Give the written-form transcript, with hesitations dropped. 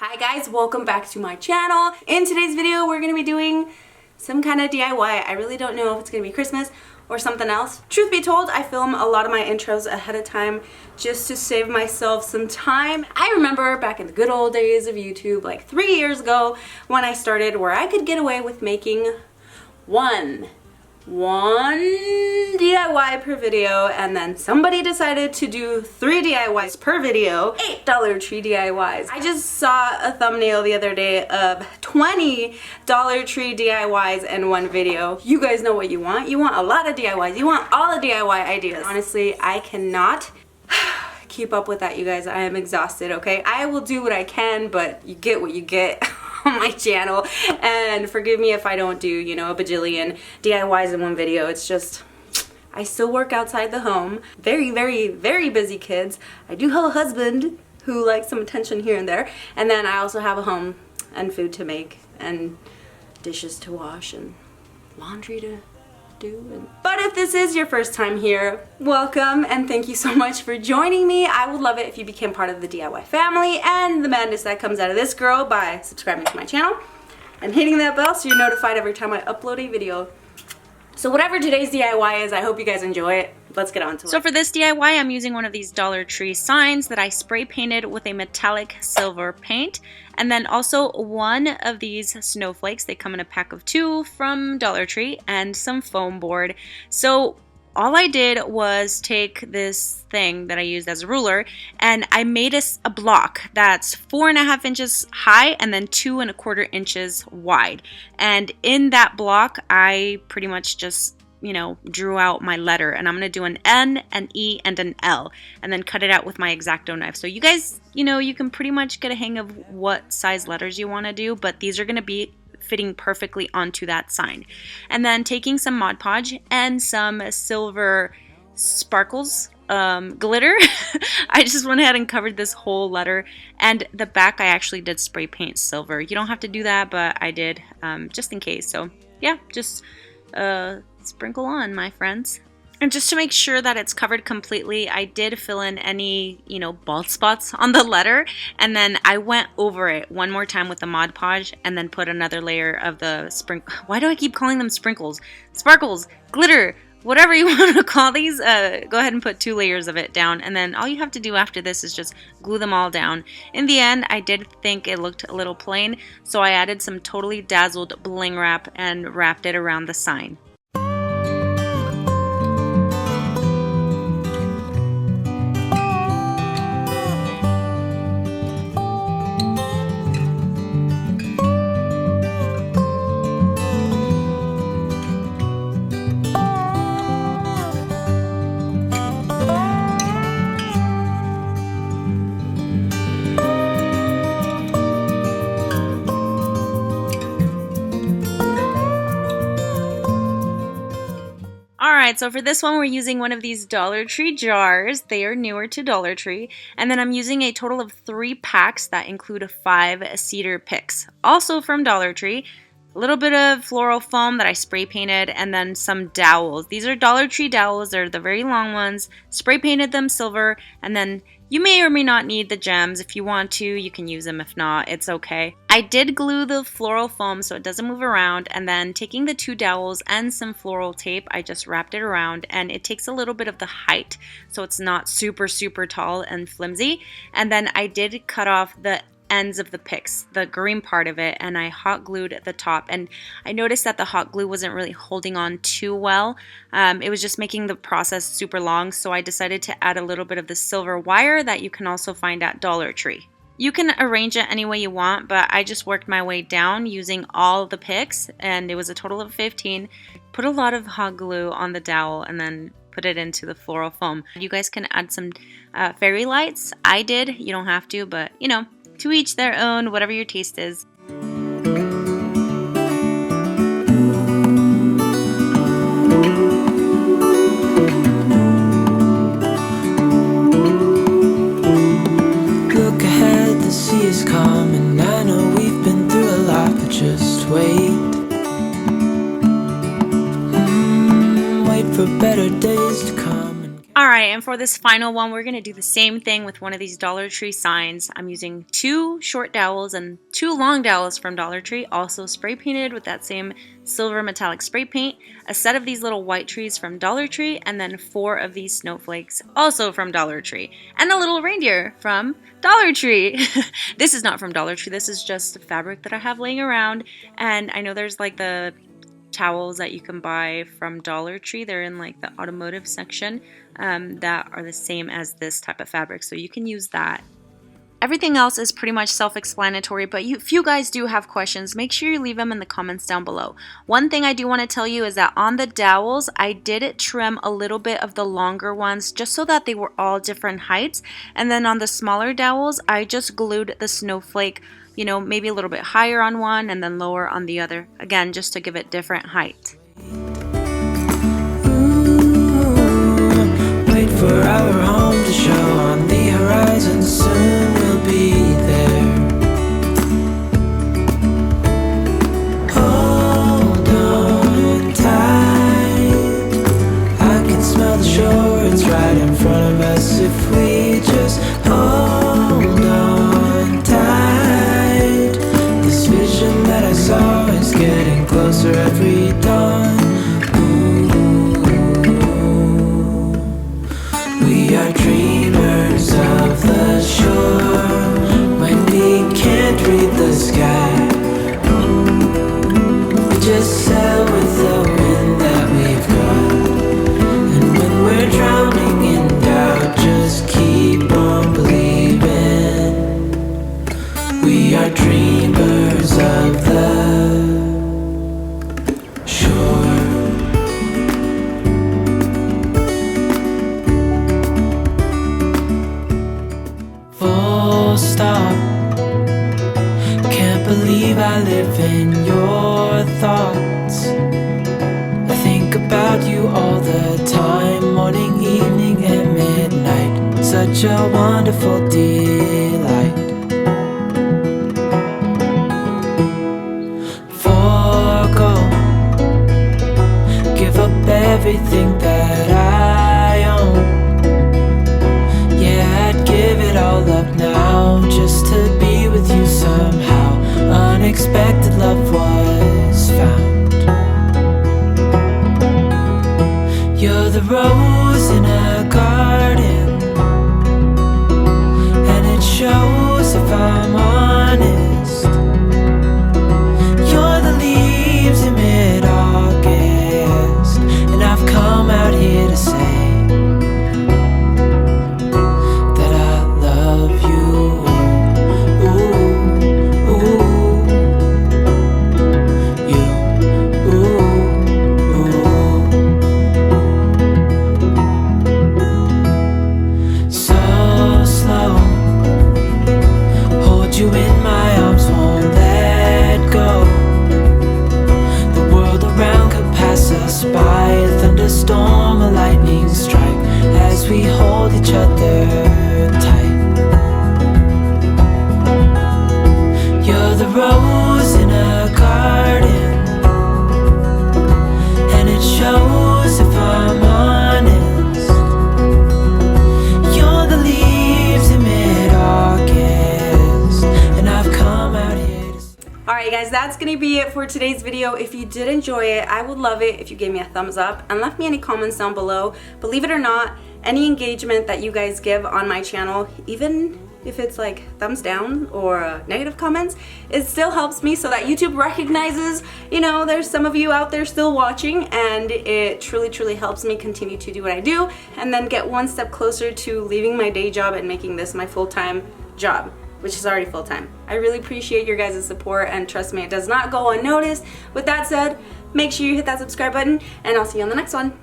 Hi guys, welcome back to my channel. In today's video, we're gonna be doing some kind of DIY. I really don't know if it's gonna be Christmas or something else. Truth be told, I film a lot of my intros ahead of time just to save myself some time. I remember back in the good old days of YouTube, like 3 years ago when I started, where I could get away with making one DIY per video, and then somebody decided to do 3 DIYs per video, $8 Tree DIYs. I just saw a thumbnail the other day of 20 Dollar Tree DIYs in one video. You guys know what you want. You want a lot of DIYs. You want all the DIY ideas. Honestly, I cannot keep up with that, you guys. I am exhausted, okay? I will do what I can, but you get what you get on my channel, and forgive me if I don't do, you know, a bajillion DIYs in one video. It's just, I still work outside the home. Very, very, very busy kids. I do have a husband who likes some attention here and there, and then I also have a home and food to make and dishes to wash and laundry to do. But if this is your first time here, welcome and thank you so much for joining me. I would love it if you became part of the DIY family and the madness that comes out of this girl by subscribing to my channel and hitting that bell so you're notified every time I upload a video. So whatever today's DIY is, I hope you guys enjoy it. Let's get on to it. So for this DIY, I'm using one of these Dollar Tree signs that I spray painted with a metallic silver paint. And then also one of these snowflakes. They come in a pack of 2 from Dollar Tree, and some foam board. So all I did was take this thing that I used as a ruler, and I made a block that's 4.5 inches high and then 2.25 inches wide. And in that block, I pretty much just, you know, drew out my letter, and I'm gonna do an N, an E, and an L, and then cut it out with my X-Acto knife. So you guys, you know, you can pretty much get a hang of what size letters you want to do, but these are gonna be fitting perfectly onto that sign. And then taking some Mod Podge and some silver sparkles glitter, I just went ahead and covered this whole letter, and the back I actually did spray paint silver. You don't have to do that, but I did just in case. So yeah, just sprinkle on, my friends. And just to make sure that it's covered completely, I did fill in any, you know, bald spots on the letter, and then I went over it one more time with the Mod Podge and then put another layer of the why do I keep calling them sprinkles? Sparkles, glitter, whatever you want to call these. Go ahead and put 2 layers of it down, and then all you have to do after this is just glue them all down. In the end, I did think it looked a little plain, so I added some Totally Dazzled bling wrap and wrapped it around the sign. Alright, so for this one we're using one of these Dollar Tree jars. They are newer to Dollar Tree. And then I'm using a total of 3 packs that include 5 cedar picks. Also from Dollar Tree. A little bit of floral foam that I spray painted, and then some dowels. These are Dollar Tree dowels. They're the very long ones. Spray painted them silver, and then you may or may not need the gems. If you want to, you can use them. If not, it's okay. I did glue the floral foam so it doesn't move around, and then taking the 2 dowels and some floral tape, I just wrapped it around, and it takes a little bit of the height so it's not super tall and flimsy. And then I did cut off the ends of the picks, the green part of it, and I hot glued the top. And I noticed that the hot glue wasn't really holding on too well. It was just making the process super long, so I decided to add a little bit of the silver wire that you can also find at Dollar Tree. You can arrange it any way you want, but I just worked my way down using all the picks, and it was a total of 15. Put a lot of hot glue on the dowel and then put it into the floral foam. You guys can add some fairy lights. I did. You don't have to, but you know, to each their own, whatever your taste is. Look ahead, the sea is calm, and I know we've been through a lot, but just wait. Wait for better days to come. Alright, Alright, and for this final one, we're going to do the same thing with one of these Dollar Tree signs. I'm using 2 short dowels and 2 long dowels from Dollar Tree, also spray painted with that same silver metallic spray paint, a set of these little white trees from Dollar Tree, and then 4 of these snowflakes, also from Dollar Tree, and a little reindeer from Dollar Tree. This is not from Dollar Tree, this is just fabric that I have laying around, and I know there's like the towels that you can buy from Dollar Tree. They're in like the automotive section that are the same as this type of fabric, so you can use that. Everything else is pretty much self-explanatory, but if you guys do have questions, make sure you leave them in the comments down below. One thing I do want to tell you is that on the dowels, I did trim a little bit of the longer ones just so that they were all different heights, and then on the smaller dowels, I just glued the snowflake, you know, maybe a little bit higher on one and then lower on the other. Again, just to give it different height. Wait for our home to show on the horizon. Soon we'll be there. Hold on tight. I can smell the shore. It's right in front of us. If we just hold on tight. This vision that I saw is getting closer every dawn. We are dreamers of the shore when we can't read the sky. We just sail with the wind that we've got. And when we're drowning in doubt, just keep on believing. We are dreamers of the shore. Full stop. Can't believe I live in your thoughts. I think about you all the time, morning, evening, and midnight. Such a wonderful delight. Forgo, give up everything that I own. Give it all up now, just to be with you somehow. Unexpected love was found. You're the rose in a garden, and it shows if I'm honest. You're the leaves in mid-August, and I've come out here to say you in my arms, won't let go. The world around could pass us by, a thunderstorm, a lightning strike, as we hold each other tight. You're the rose in a garden, and it shows if I'm honest. You're the leaves in mid-August. Alright guys, that's gonna be it for today's video. If you did enjoy it, I would love it if you gave me a thumbs up and left me any comments down below. Believe it or not, any engagement that you guys give on my channel, even if it's like thumbs down or negative comments, it still helps me so that YouTube recognizes, you know, there's some of you out there still watching, and it truly helps me continue to do what I do and then get one step closer to leaving my day job and making this my full-time job, which is already full-time. I really appreciate your guys' support, and trust me, it does not go unnoticed. With that said, make sure you hit that subscribe button, and I'll see you on the next one.